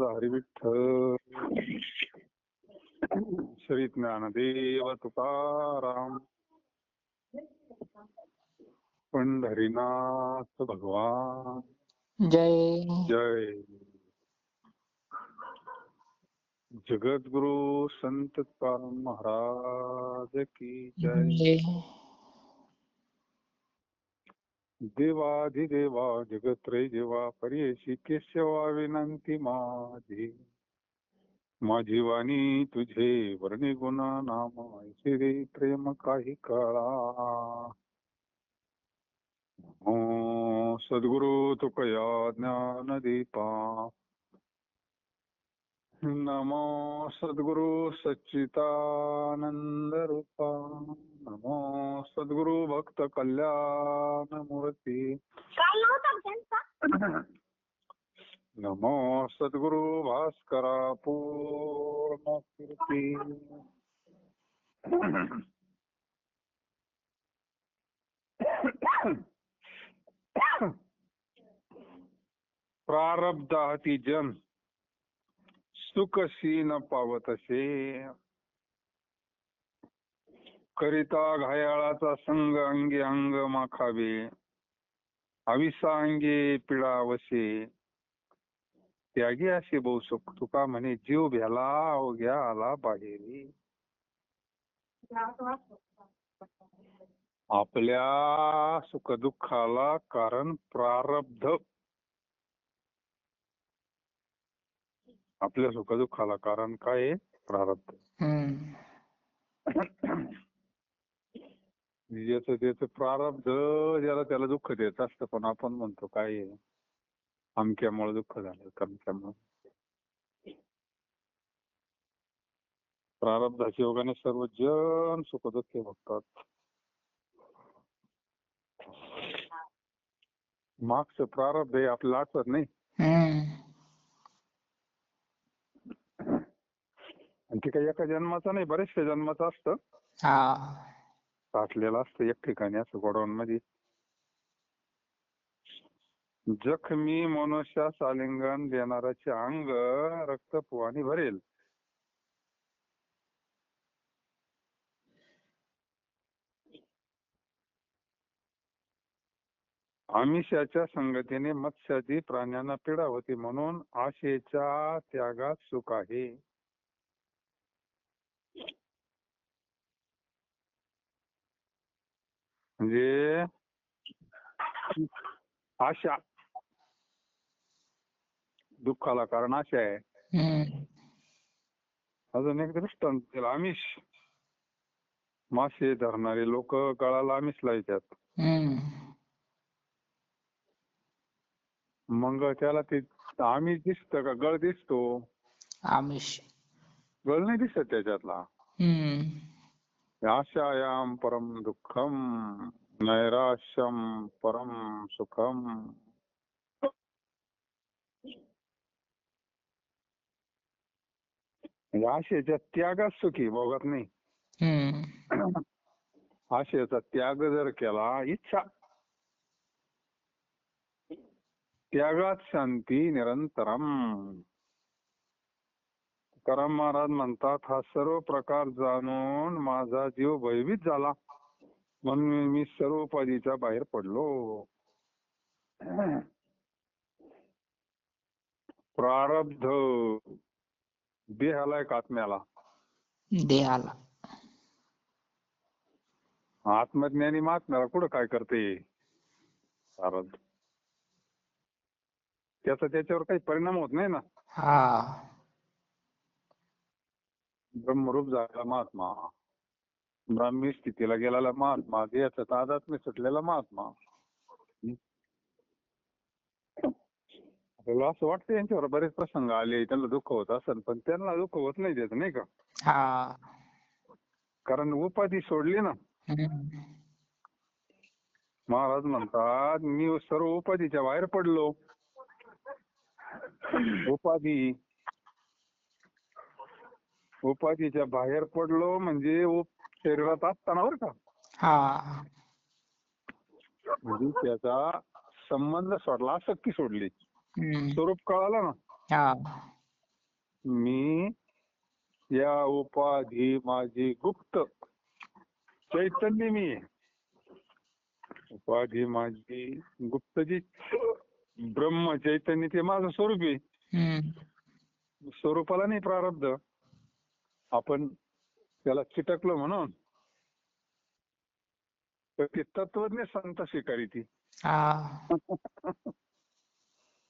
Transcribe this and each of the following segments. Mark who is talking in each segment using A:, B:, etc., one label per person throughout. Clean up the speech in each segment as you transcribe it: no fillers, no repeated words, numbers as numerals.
A: माझा हरी विठ्ठल. श्री ज्ञानदेव तुकाराम. पंढरीनाथ भगवान
B: जय.
A: जय. जगद्गुरु संत तुकाराम महाराज की जय.
B: जय.
A: देवाधिदेवा जगत्रय जेवा परेशी केशवा विनंती माझी वाणी तुझे वर्णी गुणा नाम ऐसे रे प्रेम काही काळा. हो सद्गुरु तुकया ज्ञान दीपा. नमो सद्गुरु सच्चिदानंद रूपा. नमो सद्गुरु भक्त कल्याण मूर्ती. नमो सद्गुरु भास्करा पूर्ण कीर्ती. प्रारब्धाती जन सुखशी न पावतसे. करिता घायाळाचा संग अंगी अंग माखावे. अविसांगे पिळावसे. त्यागी असे बहुसुख तुका म्हणे जीव भ्याला अवघ्या आला बाहेरी. आपल्या सुखदुःखाला कारण प्रारब्ध. आपल्या सुखदुःखाला कारण काय आहे? प्रारब्ध. ज्याचं त्याचं प्रारब्ध ज्याला त्याला दुःख देत असतं, पण आपण म्हणतो काय आहे, अमक्यामुळे दुःख झालं, तमक्यामुळे. प्रारब्धाच्या योगाने सर्व जण सुखदुःख भोगतात. मागचं प्रारब्ध हे आपल्याला आठवत नाही. आणि ते काही एका जन्माचं नाही, बरेचशा जन्माचं असतं. साठलेलं असतं एक ठिकाणी असं गोडाऊन मध्ये. जखमी मनुष्यास आलिंगन देणाऱ्याचे अंग रक्तपुवानी भरेल. आमिषाच्या संगतीने मत्स्यादी प्राण्यांना पीडा होती, म्हणून आशेच्या त्यागात सुख आहे. म्हणजे आशा दुःखाला कारण आशा आहे. अजून एक दृष्टांत, आमिष. मासे धरणारे लोक गळाला आमिष लावतात. मग त्याला ते आमिष दिसतं का गळ दिसतो?
B: आमिष.
A: गळ नाही दिसत त्याच्यातला. आशायाम परम दुःखम नैराश्यम परम सुखम. आशेच्या त्यागात सुखी भोगत नाही. आशेचा त्याग जर केला, इच्छा, त्यागात शांती निरंतरम. तुकाराम महाराज म्हणतात, हा सर्व प्रकार जाणून माझा जीव भयभीत झाला, म्हणून मी सर्व उपाधीच्या बाहेर पडलो. प्रारब्ध देहाला एक आत्म्याला.
B: देहाला.
A: आत्मज्ञानी महात्म्याला कुठं काय करते? प्रारब्ध. त्याचा त्याच्यावर काही परिणाम होत नाही ना. ब्रह्मरूप झालेला महात्मा, ब्राह्मी स्थितीला गेलेला महात्मा, देहाचा तादात्म्य सुटलेला महात्मा. आपल्याला असं वाटतं यांच्यावर बरेच प्रसंग आले, त्यांना दुःख होत असेल, पण त्यांना दुःख होत नाही त्याचं, नाही का? कारण उपाधी सोडली ना. महाराज म्हणतात, मी सर्व उपाधीच्या बाहेर पडलो. उपाधीच्या बाहेर पडलो म्हणजे शरीरात असताना बरं का, म्हणजे त्याचा संबंध सोडला, आसक्ती सोडली, स्वरूप कळालं ना. मी या उपाधी माझी गुप्त चैतन्य मी आहे. उपाधी माझी गुप्त जी ब्रह्म चैतन्य ते माझं स्वरूप आहे.
B: हम्म.
A: स्वरूपाला नाही प्रारब्ध. आपण त्याला चिटकलो म्हणून तर ते तत्वज्ञ संत स्वीकारिती.
B: हा.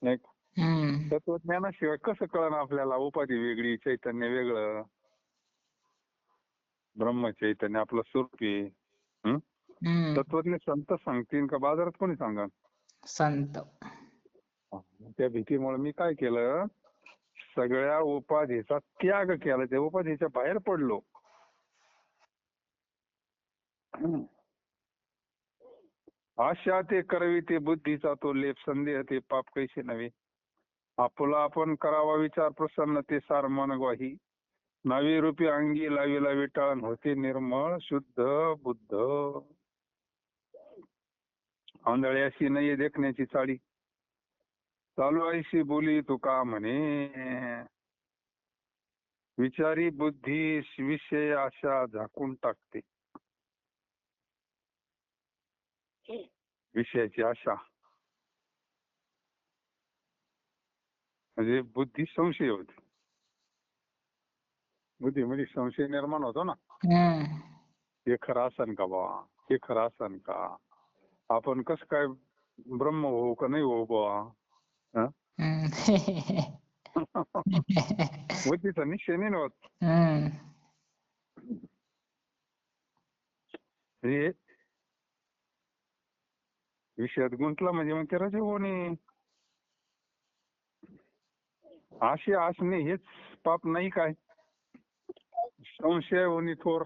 A: नाही का?
B: हम्म.
A: तत्वज्ञानाशिवाय कसं कळणार आपल्याला उपाधी वेगळी चैतन्य वेगळं. ब्रह्म चैतन्य आपलं स्वरूप आहे. हं?
B: हम्म.
A: तत्वज्ञ संत सांगतील का बाजारात कोणी सांगा.
B: संत.
A: त्या भीतीमुळे मी काय केलं, सगळ्या उपाधीचा त्याग केला. त्या उपाधीच्या बाहेर पडलो. आशा ते करवी ते बुद्धीचा तो लेप संदेह ते पाप कैसे नव्हे. आपुला आपण करावा विचार प्रसन्न ते सार मन ग्वाही. नावी रूपी अंगी लावी लावी टाळण होते निर्मळ शुद्ध बुद्ध. आंधळी अशी नाही देखण्याची चाळी. चालू ऐशी बोली तुका म्हणे. विचारी बुद्धी विषय आशा झाकून टाकते. विषयाची आशा म्हणजे बुद्धी संशय होते. बुद्धीमध्ये संशय निर्माण होतो ना.
B: हम्म.
A: हे खरं असन का बा, हे खरं असन का, आपण कसं काय ब्रह्म होऊ का नाही होऊ बा.
B: हम्म.
A: बुद्धीचा निश्चय नाही होत.
B: हम्म.
A: हे विषयात गुंतला म्हणजे मग ते रजोगुणी. आशय असणे हेच पाप नाही काय. संशय होणे थोर.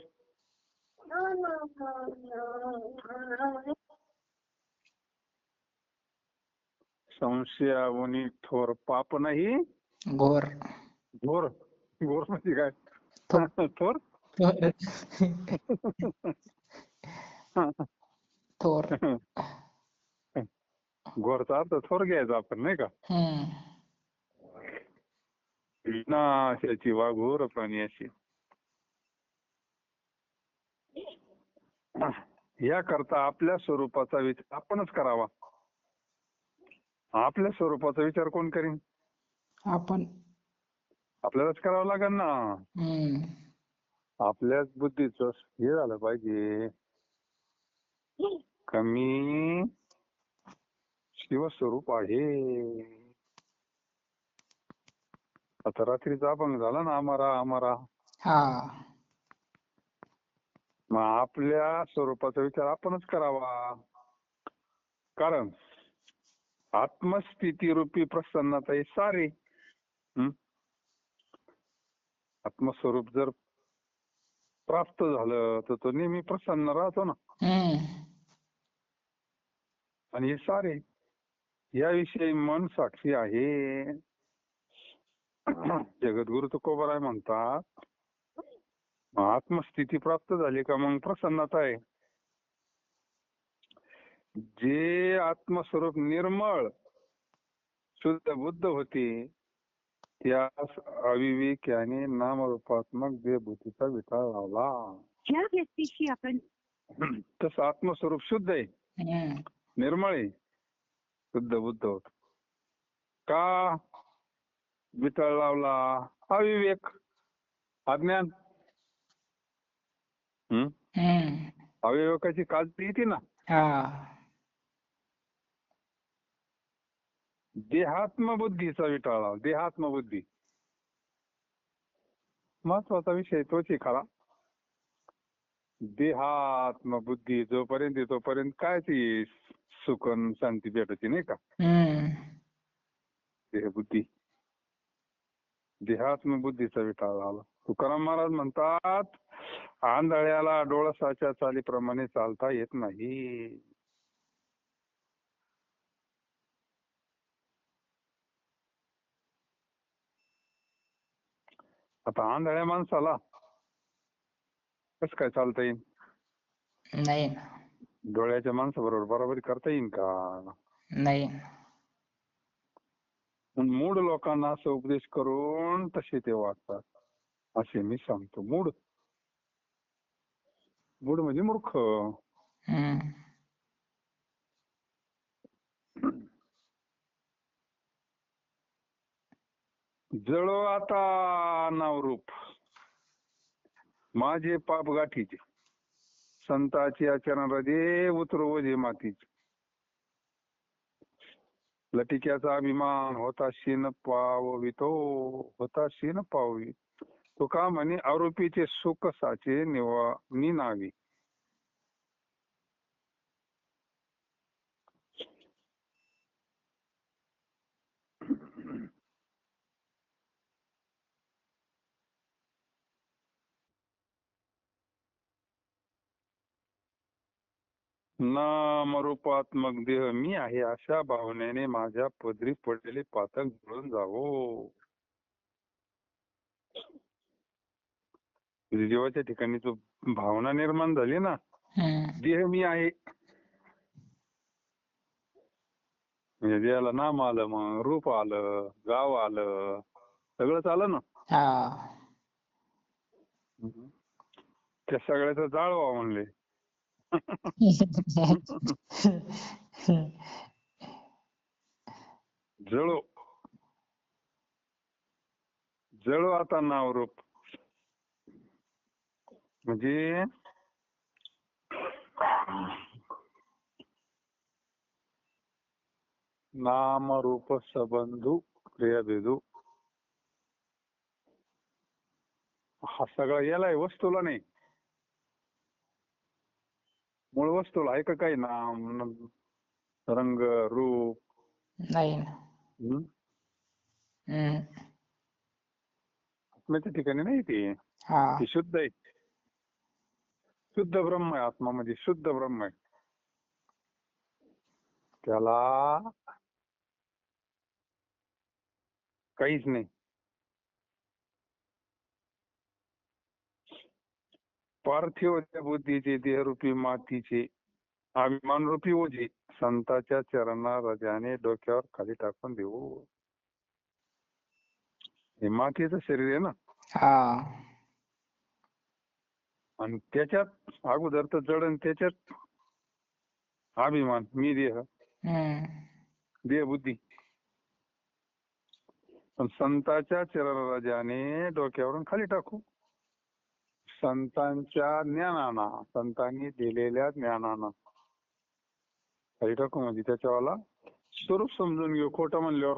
A: संशयावनी थोर पाप नाही
B: घोर.
A: घोर. घोर म्हणजे काय थोर.
B: थोर.
A: घोरचा अर्थ थोर घ्यायचा आपण नाही का.
B: हम्म.
A: विनाशाची वाघोर प्राणी अशी. या करता आपल्या स्वरूपाचा विचार आपणच करावा. आपल्या स्वरूपाचा विचार कोण करीन.
B: आपण.
A: आपल्यालाच करावं लागेल ना.
B: हम्म.
A: आपल्याच बुद्धीचं हे झालं पाहिजे कमी शिवस्वरूप आहे. आता रात्रीचा अभंग झाला ना आमारा आमारा.
B: हा.
A: मग आपल्या स्वरूपाचा विचार आपणच करावा. कारण आत्मस्थिती रूपी प्रसन्नता हे सारे. आत्मस्वरूप जर प्राप्त झालं तर तो नेहमी प्रसन्न राहतो ना.
B: हम्म.
A: आणि हे सारे याविषयी मन साक्षी आहे. जगद्गुरु तुकोबाराय म्हणतात आत्मस्थिती प्राप्त झाली का मग प्रसन्नता आहे. जे आत्मस्वरूप निर्मळ शुद्ध बुद्ध होते त्यास अविवेक्याने नामरूपात्मक देहबुद्धीचा विटाळ लावला.
C: ज्या व्यक्तीशी आपण
A: तसं आत्मस्वरूप शुद्ध आहे,
B: हम्म.
A: निर्मळ आहे, शुद्ध बुद्ध होत. का विटाळ लावला. अविवेक, अज्ञान.
B: हम्म.
A: अविवेकाची काळजी येते ना.
B: हा.
A: देहात्मबुद्धीचा विटाळ लावला. देहात्मबुद्धी महत्वाचा विषय तोच आहे खरा. देहात्मबुद्धी जोपर्यंत तोपर्यंत काय ती सुख आणि शांती भेटते नाही का.
B: हम्म.
A: देहबुद्धी देहात्मबुद्धीचा विटाळ लावला. तुकाराम महाराज म्हणतात आंधळ्याला डोळसाच्या चालीप्रमाणे चालता येत नाही. आता आंधळ्या माणसाला कसं काय चालता येईल.
B: नाही ना.
A: डोळ्याच्या माणसाबरोबर बरोबरी करता येईल का.
B: नाही ना.
A: पण मूढ लोकांना असं उपदेश करून तसे ते वागतात असे मी सांगतो. मूढ मूढ म्हणजे मूर्ख.
B: हम्म.
A: जळो आता नावरूप माझे पाप गाठीचे, संताची आचरण हृदये उतरो ओझे मातीचे. लटिक्याचा अभिमान होताशी न पाववितो, होताशी न पाववी. तुका म्हणे आरोपीचे सुख साचे निनावी. नामरूपात्मक देह मी आहे अशा भावनेने माझ्या पदरी पडलेले पातक जुळून जावो. जीवाच्या ठिकाणी जो भावना निर्माण झाली ना,
B: हम्म.
A: देह मी आहे, म्हणजे देहाला नाम आलं, मग रूप आलं, गाव आलं, सगळंच आलं ना.
B: हा.
A: त्या सगळ्याचं जाळवा म्हणले. जळो जळो आता नावरूप म्हणजे नाम रूप सबंधू प्रियभेदू. हा सगळा याला आहे, वस्तूला नाही. मूळ वस्तूला आहे का काही नाम रंग रूप?
B: नाही ना.
A: हं?
B: हम्म.
A: आत्म्याच्या ठिकाणी नाही ते.
B: हा.
A: ती शुद्ध आहे, शुद्ध ब्रह्म आहे. आत्मा म्हणजे शुद्ध ब्रह्म आहे. त्याला काहीच नाही. पार्थिव बुद्धीचे देहरूपी मातीचे अभिमान रूपी ओझे संतांच्या चरणा हृदयाने डोक्यावर खाली टाकून देऊ. हे मातीचं शरीर आहे ना,
B: हा.
A: आणि त्याच्यात अगोदर तर जड, आणि त्याच्यात अभिमान मी देह,
B: हम्म.
A: देह बुद्धी. पण संतांच्या चरणराजाने डोक्यावरून खाली टाकू. संतांच्या ज्ञानाना, संतांनी दिलेल्या ज्ञानाना खाली टाकू. म्हणजे त्याच्यावाला स्वरूप समजून घेऊ. खोटं म्हणल्यावर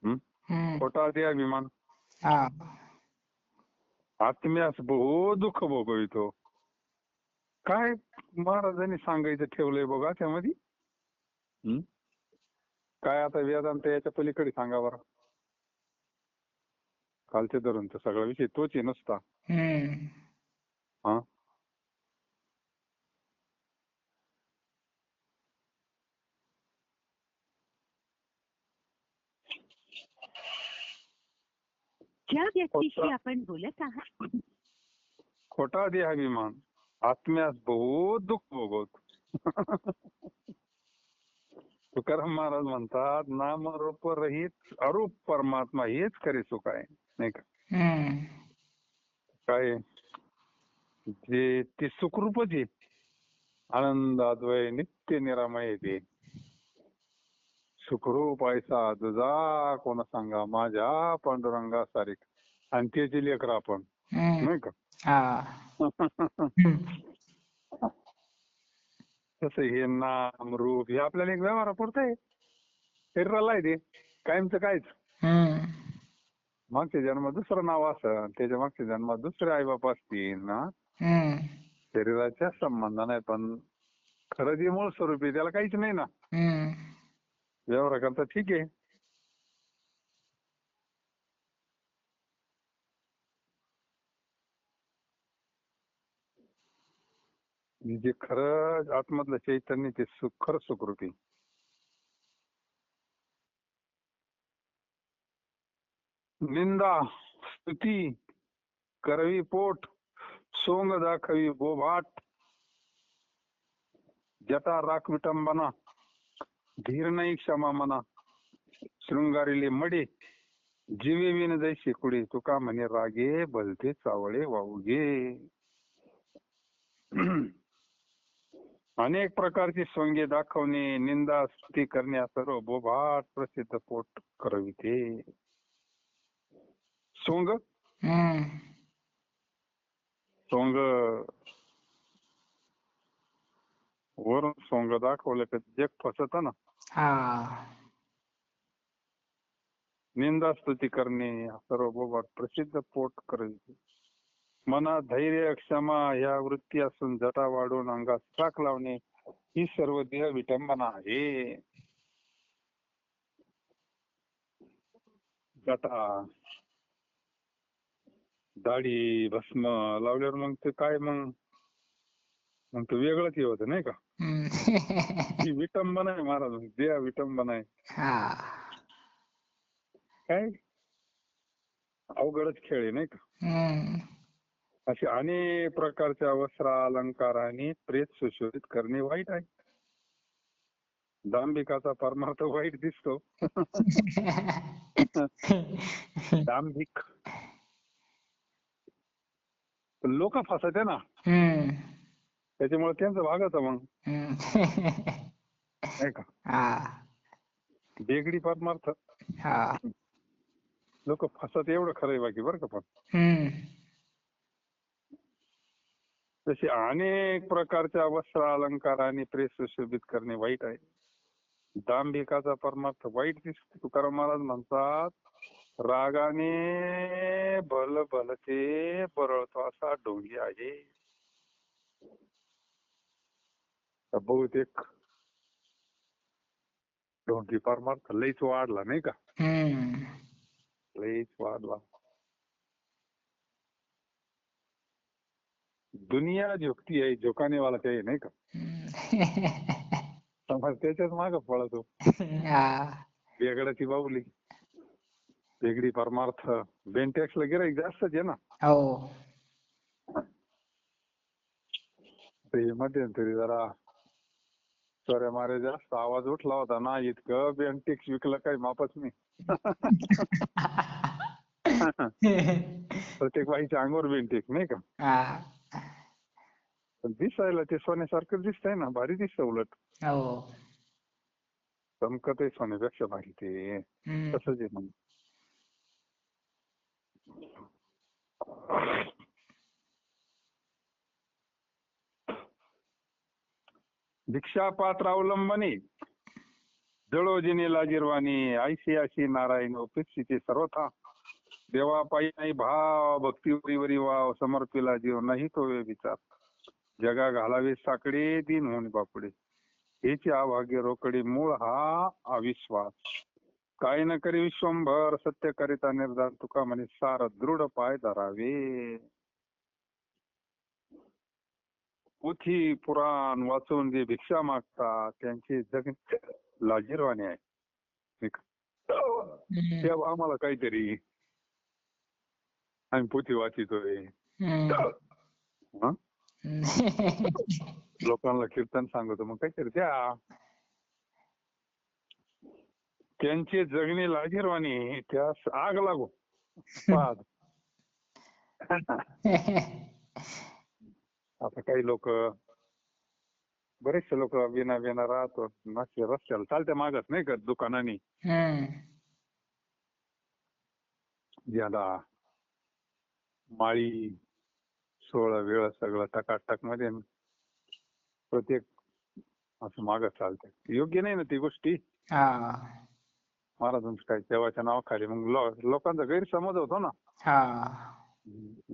B: हम्म.
A: खोटा ते अभिमान.
B: हा.
A: आत्म्यास बहु दुःख भोगवितो. काय महाराजांनी सांगायचं ठेवलंय बघा त्यामध्ये. काय आता वेदांत याच्या पलीकडे सांगा बरं. कालचे धरून तर सगळा विषय तोच आहे नसता.
B: हम्म.
A: हा,
C: ज्या व्यक्तीशी आपण बोलत आहात
A: खोटा देहाभिमान आत्म्यास बहुत दुःख भोगवतो. तुकाराम महाराज म्हणतात, नाम रूप रहित अरूप परमात्मा हेच खरे सुख आहे, नाही का?
B: हम्म.
A: काय जे ते सुखरूपच आहे, आनंद अद्वय नित्य निरामय. ते सुखरूप ऐसा दुजा कोण सांगा माझ्या पांडुरंगा सारिक. आणि त्याची लेकर आपण,
B: हम्म.
A: नाही का?
B: हा.
A: तसं हे नाम रूप हे आपल्याला एक व्यवहारापुरतं आहे, शरीराला आहे ते कायमचं. कायच
B: हम्म.
A: मागच्या जन्मात दुसरं नाव असं, त्याच्या मागच्या जन्मात दुसरे आईबाप असतील ना.
B: हम्म.
A: शरीराच्या संबंध नाही, पण खरं जे मूळ स्वरूप आहे त्याला काहीच नाही ना.
B: हम्म.
A: व्यवहार करता ठीक आहे. जे खरं आतमधलं चैतन्य ते खरं सुखरूपी. निंदा स्तुती करवी पोट, सोंग दाखवी बोभाट, जटा राख विटंबना, धीर नाही क्षमा मना, शृंगारिले मडे जीवे विन जैसे कुडे तुका म्हणे रागे भलते चावळे वाहुगे. अनेक प्रकारची सोंगे दाखवणे, निंदा स्तुती करणे सर्व बोभाट प्रसिद्ध पोट करविते. सोंग
B: हम्म.
A: सोंग वरून सोंग दाखवलं का जग फसत ना.
B: हा.
A: निंदा स्तुती करणे सर्व बोभाट प्रसिद्ध पोट करविते. मनात धैर्य क्षमा ह्या वृत्ती असून जटा वाढून अंगात चाक लावणे ही सर्व देह विटंबना आहे. जटा दाढी भस्म लावल्यावर मग ते काय मग मग ते वेगळंच हे होतं नाही का.
B: हम्म.
A: ही विटंबना आहे महाराज, देह विटंबना आहे.
B: हा.
A: काय अवघडच खेळ आहे नाही का.
B: हम्म.
A: असे अनेक प्रकारच्या वस्त्र अलंकाराने प्रेत सुशोभित करणे वाईट आहे. दांभिकाचा परमार्थ वाईट दिसतो. दांभिक लोक फसत आहे ना,
B: हम्म.
A: त्याच्यामुळे त्यांचं भागत मग
B: हम्म.
A: नाही का.
B: हा.
A: बेगडी परमार्थ
B: हा.
A: लोक फसत एवढं खरंय बाकी बरं का. पण
B: हम्म.
A: तसे अनेक प्रकारच्या वस्त्र अलंकाराने प्रेत सुशोभित करणे वाईट आहे. दांभिकाचा परमार्थ वाईट दिसतो. तुकाराम महाराज म्हणतात, रागाने भल भलते बरळतो असा ढोंगी आहे. बहुतेक ढोंगी परमार्थ लईच वाढला नाही का.
B: हम्म.
A: लईच वाढला. दुनिया झुकती आहे, झुकाने वाला काही नाही का. समाज त्याच्याच मागे पळतो.
B: हा.
A: वेगळ्याची बाहुली वेगळी परमार्थ. बेंटेक्सला गिराईक जास्तच आहे ना.
B: हो.
A: ते मध्यंतरी जरा चोऱ्या मारे जास्त आवाज उठला होता ना, इतकं बेंटेक्स विकलं काही मापच नाही. प्रत्येक बाईच्या अंगावर बेंटेक्स नाही का.
B: हा.
A: पण दिसायला ते सोन्यासारखं दिसतंय ना, भारी दिसतं उलट.
B: हो.
A: चमकत आहे सोन्यापेक्षा भारी ते.
B: हम्म.
A: तसंच आहे मग. भिक्षापात्र अवलंबने जळोजिने लाजिरवाणी ऐशी अशी नारायण उपेक्षिते सर्वथा. देवापायी नाही भाव भक्तीवरी वाव समर्पिला जीव नाही तो विचार. जगा घालावे साकडे दिन होऊन बापुडे हेचे अभाग्य रोकडे मूळ हा अविश्वास. काय न करी विश्वंभर सत्य करिता निर्धार तुका म्हणे सार दृढ पाय धरावे. पोथी पुराण वाचून जे भिक्षा मागतात त्यांचे जग लाजिरवाणे आहे. तेव्हा आम्हाला काहीतरी आम्ही पोथी वाचितोय. लोकांना कीर्तन सांगतो मग काहीतरी द्या. त्यांचे जगणे लाजिरवाणे त्यास आग लागो पाद. आता काही लोक बरेचसे लोक विना राहतो रस्त्याला चालत्या मागत नाही का दुकानाने. ज्याला माळी 16 वेळ सगळं टकाटक मध्ये प्रत्येक असं मागत चालते. योग्य नाही ना ती गोष्टी. महाराजांचं काय देवाच्या नावाखाली मग लोकांचा गैरसमज होतो ना.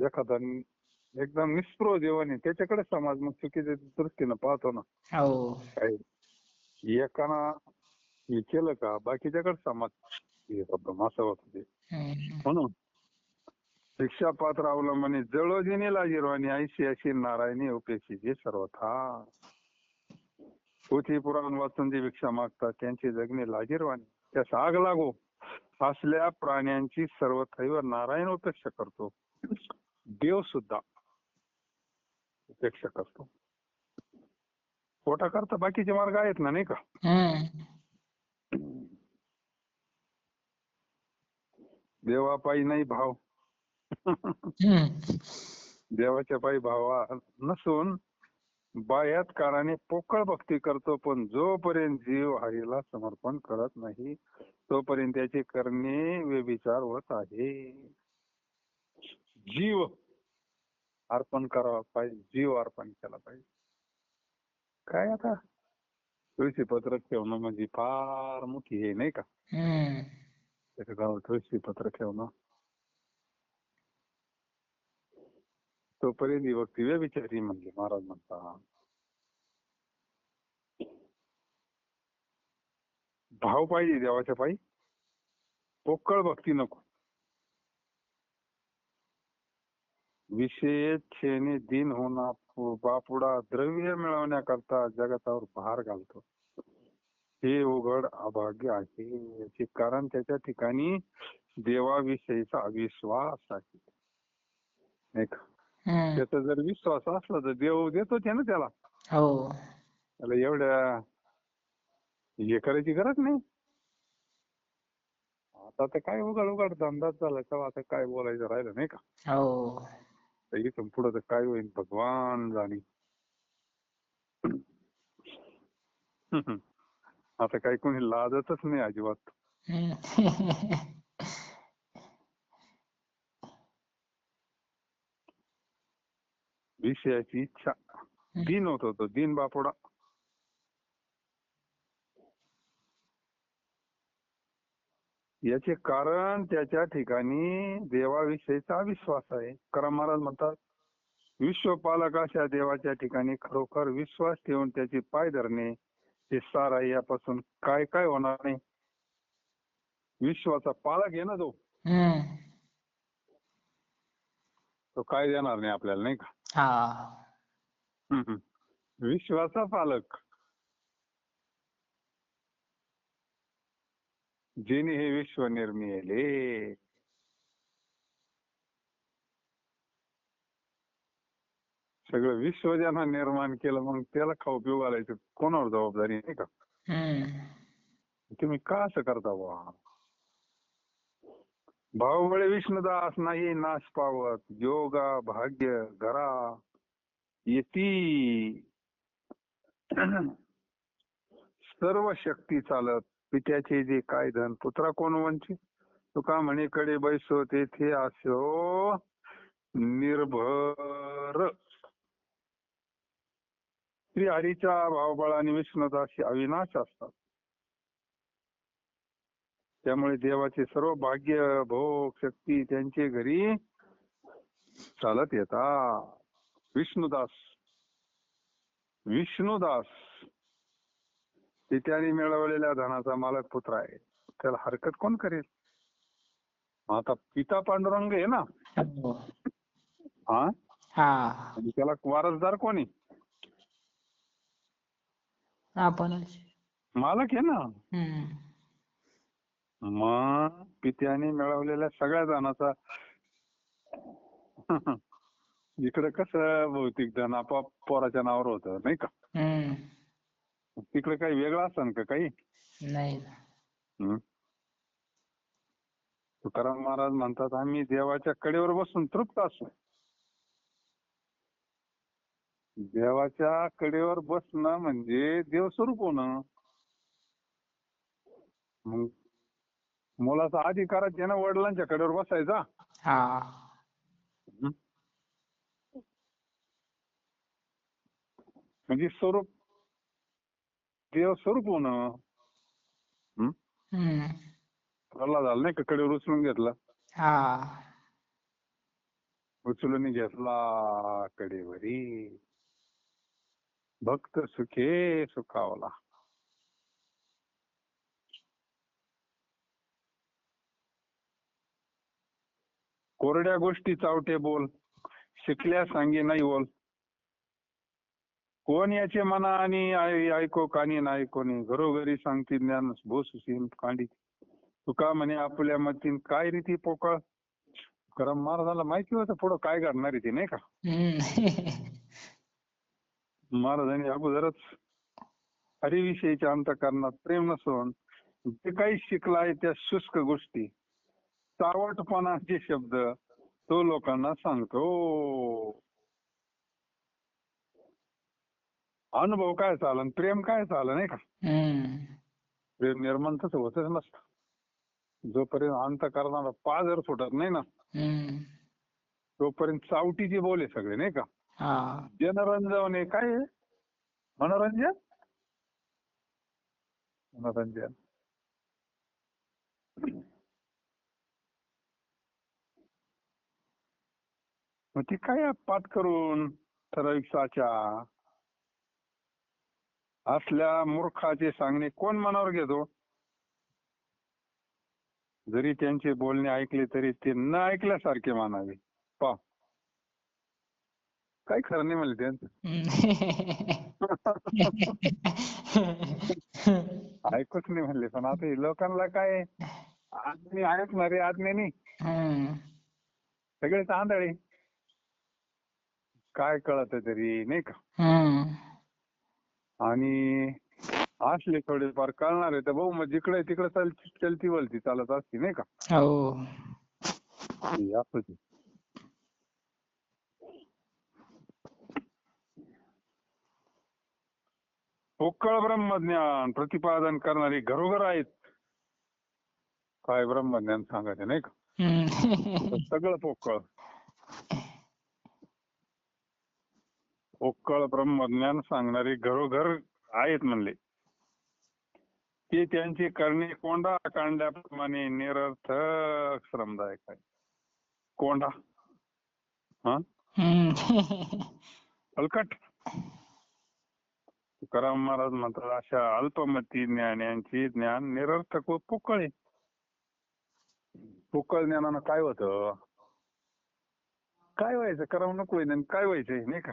A: एखादा एकदम निस्पृह जीवन आहे त्याच्याकडे समाज मग चुकीच्या दृष्टीनं पाहतो ना. एकानं हे केलं का बाकीच्याकडे समाज असं होत ते. म्हणून भिक्षापात्र अवलंबने जळोजिने लाजिरवाणी ऐशी अशी नारायणी उपेक्षिते सर्वथा. पोथी पुराण वाचून जे भिक्षा मागतात त्यांचे जगणे लाजिरवाणी त्यास आग लागो. फासल्या प्राण्यांची सर्वथैव नारायण उपेक्षा करतो. देव सुद्धा उपेक्षा करतो. पोटा करता बाकीचे मार्ग आहेत ना नाही का. देवापायी नाही भाव.
B: हम्म.
A: देवाच्या पायी भाव नसून बाह्यात कारणाने पोकळ भक्ती करतो, पण जोपर्यंत जीव हरीला समर्पण करत नाही तोपर्यंत त्याचे करणे व्यभिचार होत आहे. जीव अर्पण करावा पाहिजे, जीव अर्पण केला पाहिजे. काय आता तुळशी पत्र ठेवणं म्हणजे फार मोठी हे नाही का,
B: हम्म.
A: त्याच्या गावात तुळशी पत्र ठेवणं, तोपर्यंत ही भक्ती व्यभिचारी म्हणली महाराज म्हणतात. भाव पाहिजे देवाच्या पायी, पोकळ भक्ती नको. विषयेच्छेने दिन होणार बापुडा द्रव्य मिळवण्याकरता जगतावर भार घालतो, हे उघड अभाग्य आहे. याचे कारण त्याच्या ठिकाणी देवाविषयीचा अविश्वास आहे. नाही का?
B: हम्म.
A: त्याचा जर विश्वास असला तर देव देतोच आहे ना त्याला.
B: हो.
A: त्याला एवढ्या हे करायची गरज नाही. आता तर काय उघड धंदाच झाला, तेव्हा आता काय बोलायचं राहिलं नाही का.
B: हो.
A: तर इथून पुढे तर काय होईल भगवान जाणे. आता काही कोणी लाजतच नाही अजिबात.
B: हम्म.
A: विषयाची इच्छा, दिन होतो तो दिन बापुडा. याचे कारण त्याच्या ठिकाणी देवाविषयीचा अविश्वास आहे. तुकाराम महाराज म्हणतात, विश्वपालक अशा देवाच्या ठिकाणी खरोखर विश्वास ठेवून त्याची पाय धरणे हे सार आहे. यापासून काय काय होणार नाही. विश्वाचा पालक आहे ना तो,
B: हम्म.
A: तो काय देणार नाही आपल्याला नाही का.
B: हा.
A: विश्वाचा पालक जिने हे विश्व निर्मिले. सगळं विश्व ज्यानं निर्माण केलं, मग त्याला खाऊ पिऊ घालायचं कोणावर जबाबदारी नाही का.
B: हम्म.
A: तुम्ही का असं करता बुवा. भावबळे विष्णुदास नाही नाश पावत, योगा भाग्य घरा येती सर्व शक्ती चालत. पित्याचे जे काय धन पुत्रा कोण वंचित. तुका म्हणे कडे बैसो तेथे असो निर्भर. श्री हरीच्या भावबळाने विष्णुदास अविनाश असतात. त्यामुळे देवाचे सर्व भाग्य भोग शक्ती त्यांचे घरी चालत येतात. विष्णुदास ते त्याने मिळवलेल्या धनाचा मालक पुत्र आहे. त्याला हरकत कोण करेल. आता पिता पांडुरंग आहे ना,
B: हो.
A: हा,
B: हा.
A: आणि त्याला वारसदार कोणी,
B: आपणच.
A: मालक आहे ना.
B: हम्म.
A: मग पित्याने मिळवलेल्या सगळ्या धनाचा इकडे कसं भौतिक धन आपोआप पोराच्या नावावर होतं नाही का.
B: हम्म.
A: तिकडे काही वेगळं असन का काही.
B: नाही.
A: तुकाराम महाराज म्हणतात, आम्ही देवाच्या कडेवर बसून तृप्त असू. देवाच्या कडेवर बसणं म्हणजे देवस्वरूप होणं. मग मुलाचा अधिकारच आहे ना वडिलांच्या कडेवर बसायचा.
B: हा.
A: म्हणजे स्वरूप देवस्वरूप होणं.
B: हम्म.
A: प्रल्हाद झाला नाही का, कडेवर उचलून घेतला.
B: हा.
A: उचलून घेतला कडेवरी, भक्त सुखे सुखावला. कोरड्या गोष्टी चावटे बोल, शिकल्या सांगे नाही बोल. कोण याचे मना आणि ऐको कानी नाही कोणी. घरोघरी सांगती ज्ञान भोसून कांडी. तुका म्हणे आपल्या मतीन काय रीती पोकळ. तुकाराम महाराजांना माहिती होतं पुढं काय घडणार आहे ते नाही का. महाराजांनी अगोदरच हरिविषयीच्या अंतःकरणात प्रेम नसून जे काही शिकलाय त्या शुष्क गोष्टी सावटपणाचे शब्द तो लोकांना सांगतो. अनुभव काय चालन, प्रेम काय चालन, नाही का? प्रेम निर्माण तसं होतच नसतं जोपर्यंत अंतःकरणाला पाझर फुटत नाही ना, तोपर्यंत चावटीचे बोल आहे सगळे, नाही का? जनरंजन काय आहे? मनोरंजन मनोरंजन मग ती काय पाठ करून ठराविक साचा असल्या मूर्खाचे सांगणे कोण मनावर घेतो? जरी त्यांचे बोलणे ऐकले तरी ते न ऐकल्यासारखे मानावे. पा काही खरं नाही म्हणले त्यांचं. ऐकूच नाही म्हणले. पण आता हे लोकांना काय आज्ञे ऐकणारे आज्ञे नाही, सगळे तांदळे. काय कळत तरी, नाही का? आणि असले थोडेफार कळणारे तर भाऊ मग जिकडे तिकडे चलती वलती चालत असते, नाही का? हे असंच आहे. पोकळ ब्रह्मज्ञान प्रतिपादन करणारी घरोघर आहेत. काय ब्रह्मज्ञान सांगायचं, नाही का? सगळं पोकळ. पोकळ ब्रह्मज्ञान सांगणारे घरोघर आहेत म्हणले. ते त्यांची करणे कोंडा कांड्याप्रमाणे निरर्थक श्रमदायक आहे. कोंडा हलकट. तुकाराम महाराज म्हणतात अशा अल्पमती ज्ञानांचे ज्ञान निरर्थक व पोकळ आहे. पोकळ ज्ञानानं काय होतं? काय व्हायचं? करमणूक होईन काय व्हायचंय, नाही का?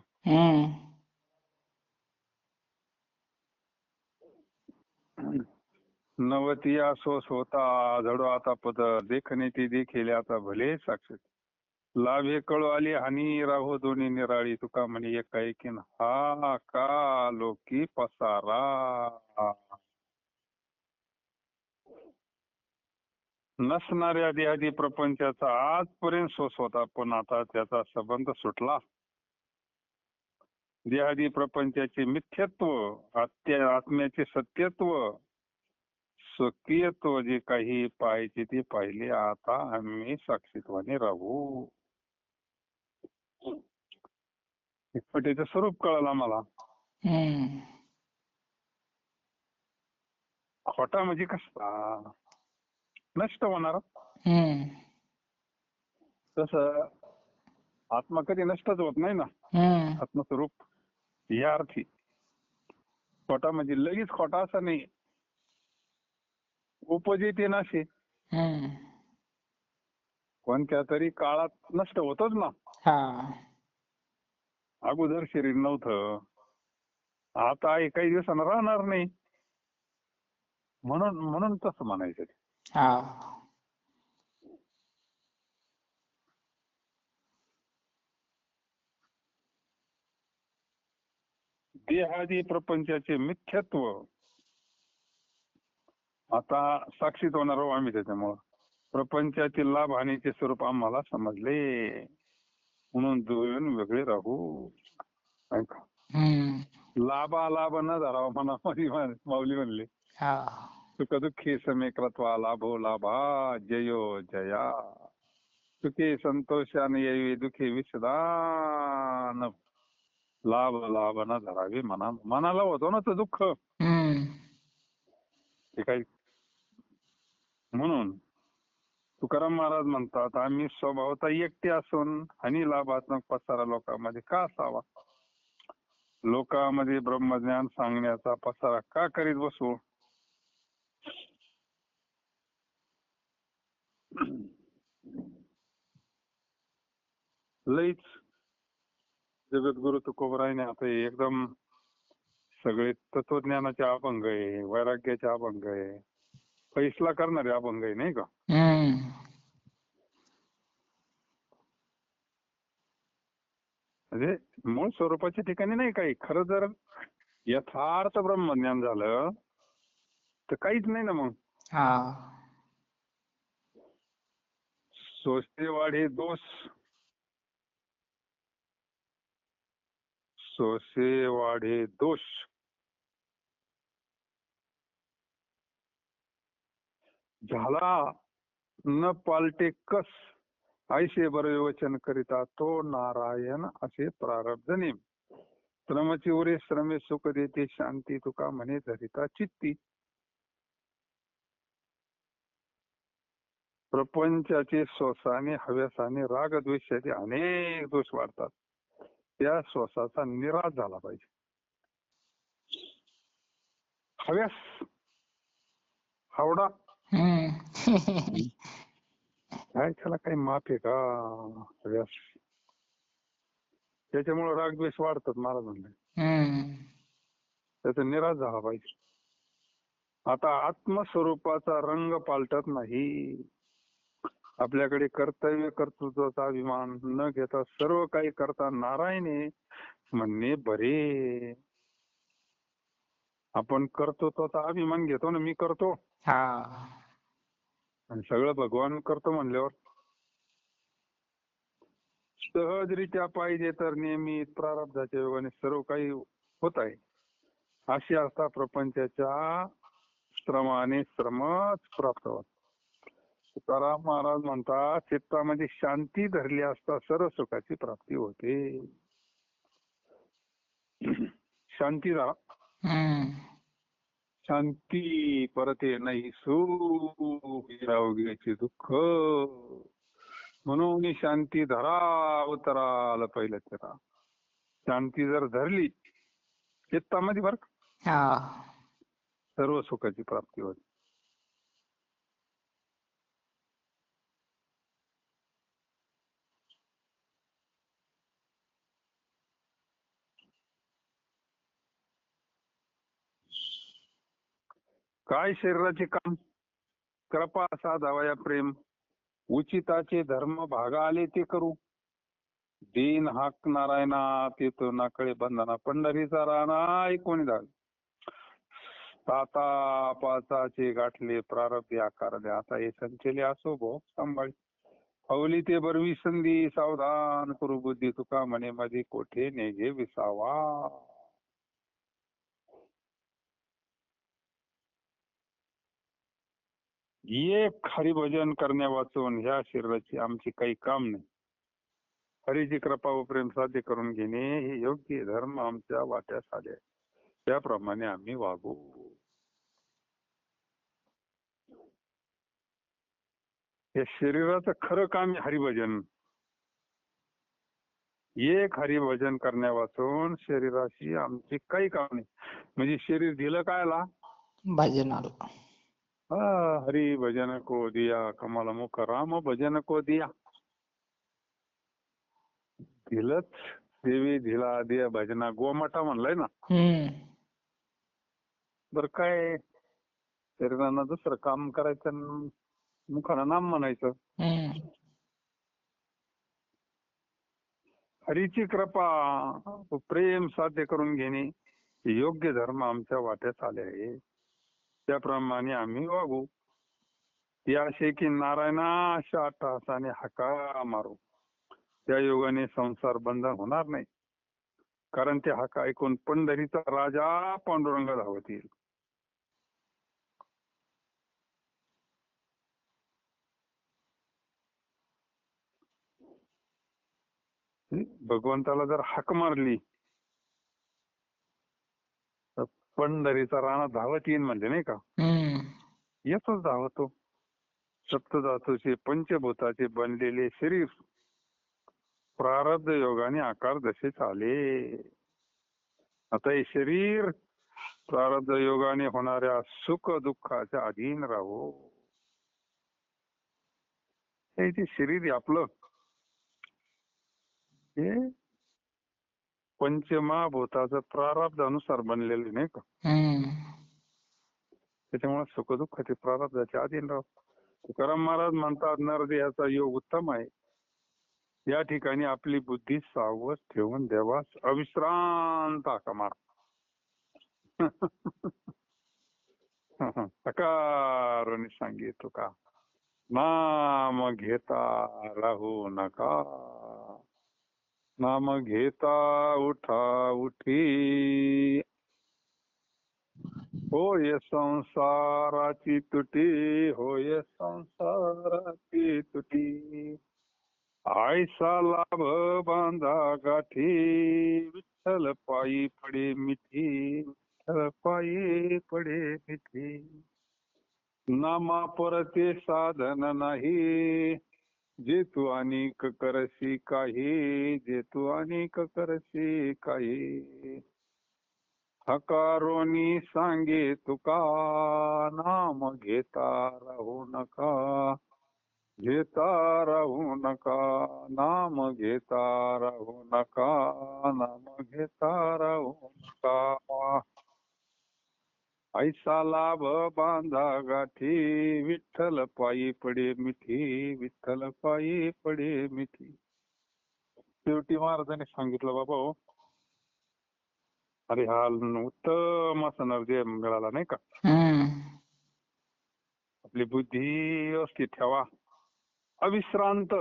A: नवती असोस होता झडो आता पद देखणे ते देखील आता भले साक्षी. लाभे कळू आली हानी राहो दोन्ही निराळी. तुका म्हणे एकाएकीन हा का लोकी पसारा. नसणाऱ्या देहादी प्रपंचाचा आजपर्यंत सोस होता, पण आता त्याचा संबंध सुटला. देहादी प्रपंचाचे मिथ्यत्व, आत्म्याचे सत्यत्व, स्वकीयत्व जे काही पाहायचे ते पाहिले. आता आम्ही साक्षीत्वाने राहू. त्याचं स्वरूप कळलं आम्हाला. खोटा म्हणजे कसा? नष्ट होणार. तसं आत्मा कधी नष्टच होत नाही ना, आत्मस्वरूप या अर्थी. खोटा म्हणजे लगेच खोटा असं नाही, उपजे ते नाशे. कोणत्या तरी काळात नष्ट होतच ना. अगोदर शरीर नव्हतं, आता काही दिवसानं राहणार नाही. म्हणून म्हणून तसं म्हणायचं. देहादी प्रपंचाचे मिथ्यत्व आता साक्षीत होणार आहोत आम्ही. त्याच्यामुळं प्रपंचातील लाभ हानीचे स्वरूप आम्हाला समजले, म्हणून दोन वेगळे राहू. लाभ न धरावा म्हणा माऊली म्हणले. सुख दुःखी समे कृत्वा लाभो लाभा जयो जया. सुखे संतोषाने येवी दुःखी विषदान. लाभ न धरावे मनाला होतो ना तो दुःख. ते काही म्हणून तुकाराम महाराज म्हणतात आम्ही स्वभावता एकटे असून हानी लाभात्मक पसारा लोकांमध्ये का असावा? लोकांमध्ये ब्रह्मज्ञान सांगण्याचा पसारा का करीत बसू? लईच जगद्गुरु तुकोबरायने आता एकदम सगळे तत्वज्ञानाचे अभंग आहे, वैराग्याचे अभंग आहे, फैसला करणारे अभंग आहे, नाही का? म्हणजे मूळ स्वरूपाच्या ठिकाणी नाही काही. खरं जर यथार्थ ब्रह्मज्ञान झालं तर काहीच नाही ना मग. सोसे वाढे दोष, सोसे वाढे दोष, झाला न पालटे कस, ऐसे बरे वचन करिता तो नारायण असे प्रारब्ध नेम. श्रमची उरे श्रमे सुख देते शांती, तुका म्हणे धरिता चित्ती. प्रपंचाचे श्वासाने हव्यासाने राग द्वेषाचे अनेक दोष वाढतात. त्या श्वासाचा निराश झाला पाहिजे. हव्यास हावडा काय, त्याला काही माफ आहे का? हव्यास त्याच्यामुळे रागद्वेष वाढतात. मला म्हणलं त्याचा निराश झाला पाहिजे. आता आत्मस्वरूपाचा रंग पालटत नाही. आपल्याकडे कर्तव्य कर्तृत्वाचा अभिमान न घेता सर्व काही करता नारायणे म्हणणे बरे. आपण कर्तृत्वाचा अभिमान घेतो ना, मी करतो आणि सगळं भगवान करतो म्हणल्यावर सहजरित्या पाहिजे तर नियमित प्रारब्धाच्या योगाने सर्व काही होत आहे. अशी असता प्रपंचाच्या श्रमाने श्रमच प्राप्त होत. तुकाराम महाराज म्हणतात, चित्तामध्ये शांती धरली असता सर्व सुखाची प्राप्ती होते. शांती धरा. शांती परते नाही सुख, अवघ्याचे दुःख. म्हणून शांती धरा उतराल पहिलं चिरा. शांती जर धरली चित्तामध्ये बर सर्व सुखाची प्राप्ती होते. काय शरीराचे काम, कृपा साधावया प्रेम. उचिताचे धर्म भागा आले ते करू. दीन हाक नारायणा तेतो नाकळे बंधना. पंढरीचा राणा ऐकून धाल. तापाचाचे गाठले प्रारब्ध आकार द्या. आता हे संचले असो भोग सांभाळी. हवली ते बरवी संधी सावधान करू बुद्धी. तुका म्हणे मध्ये कोठे नेघे विसावा. एक हरिभजन करण्या वाचून ह्या शरीराची आमची काही काम नाही. हरीची कृपा व प्रेम साध्य करून घेणे हे योग्य धर्म आमच्या वाट्यास आले. त्याप्रमाणे आम्ही वागू. या शरीराचं खरं काम आहे हरिभजन. एक हरिभजन करण्या वाचून शरीराशी आमची काही काम नाही. म्हणजे शरीर दिलं कायला?
B: भजनाला.
A: हरी भजन को दिया कमल मुख राम भजन को दिया. दिलंच देवी दिला दे भजना. गोमाता म्हणलाय ना. बर काय शरीरानं दुसरं काम करायचं, मुखानं नाम म्हणायचं. हरीची कृपा प्रेम साध्य करून घेणे योग्य धर्म आमच्या वाट्यात आले आहे. त्याप्रमाणे आम्ही वागू. या असे की नारायणा अशा अट्टहासाने हाका मारू. त्या योगाने संसार बंधन होणार नाही. कारण ते हाका ऐकून पंढरीचा राजा पांडुरंग धावत येईल. भगवंताला जर हाक मारली तर पंढरीचा राणा धावत येईल म्हणजे नाही का. येतोच धावतो. सप्तधातूचे पंचभूताचे बनलेले शरीर प्रारब्ध योगाने आकार जसे आले. आता हे शरीर प्रारब्ध योगाने होणाऱ्या सुख दुःखाच्या अधीन राहू. हे जे शरीर आहे आपलं हे पंचमहाभूताचं प्रारब्ध अनुसार बनलेले नाही का. त्याच्यामुळे सुख दुःखाचे प्रारब्धाच्या अधीन राहू. तुकाराम महाराज म्हणतात नरदेहाचा योग उत्तम आहे. या ठिकाणी आपली बुद्धी सावध ठेवून देवास अविश्रांत हाका मार. सकाराने सांगितलं का नाम घेता राहू नका, नाम घेता उठा उठी. होय संसाराची तुटी, होय संसाराची तुटी. आयसा लाभ बांधा गाठी, विठ्ठल पायी पडे मिठी, विठ्ठल पायी पडे मिठी. नामा परते साधन नाही, जे तू अनेक करसी काही, जे तू अनेक करसी काही. हकारोनी सांगे तुका, नाम घेता राहू नका, घेता राहू नका, नाम घेता राहू नका, नाम घेता राहू नका. ऐसा लाभ बांधा गाठी, विठ्ठल पायी पडे मिठी, विठ्ठल पायी पडे मिठी. शेवटी महाराजांनी सांगितलं बाबा हो, अरे हा उत्तम असा नरदेह मिळाला नाही का. आपली बुद्धी व्यवस्थित ठेवा, अविश्रांत.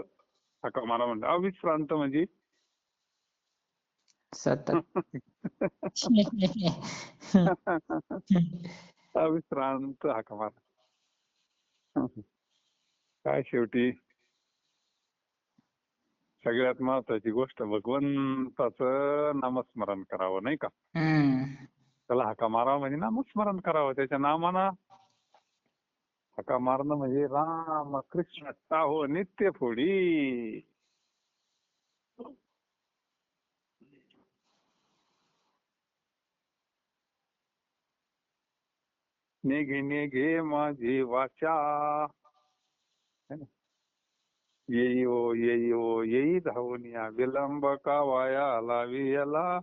A: हाका मला म्हणलं अविश्रांत म्हणजे
B: सतत.
A: अविश्रांत हाका मारा. काय शेवटी सगळ्यात महत्वाची गोष्ट भगवंताचं नामस्मरण करावं नाही का. त्याला हाका मारावं म्हणजे नामस्मरण करावं, त्याच्या नामानं हाका मारणं म्हणजे राम कृष्ण टाहो नित्य फोडी. नेघे नेघे माझी वाचा, येई धावून या, विलंब का वाया लावी याला.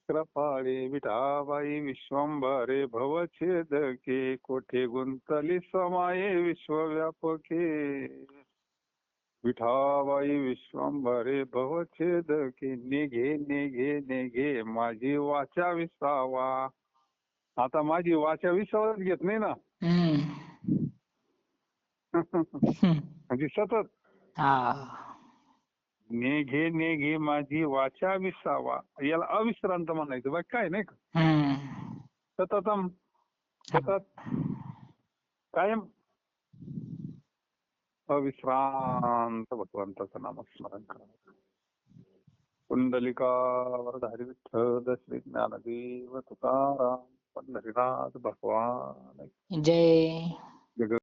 A: कृपाळे विठाबाई विश्वंभरे भवछेदके, कोठे गुंतली समाये विश्वव्यापके. विठाबाई विश्वंभरे भवछेदके, निघे निघे निघे माझी वाचा विसावा. आता माझी वाचा विसावच घेत नाही ना. म्हणजे सतत नेघे नेघे माझी वाचा विसावा, याला अविश्रांत म्हणायचं बाकी काय नाही का. सततम, सतत कायम अविश्रांत भगवंताचं नामस्मरण करा. कुंडलिका वरधारी विठ्ठल श्री ज्ञानदेव तुकाराम पंढरीनाथ भगवान
B: जय.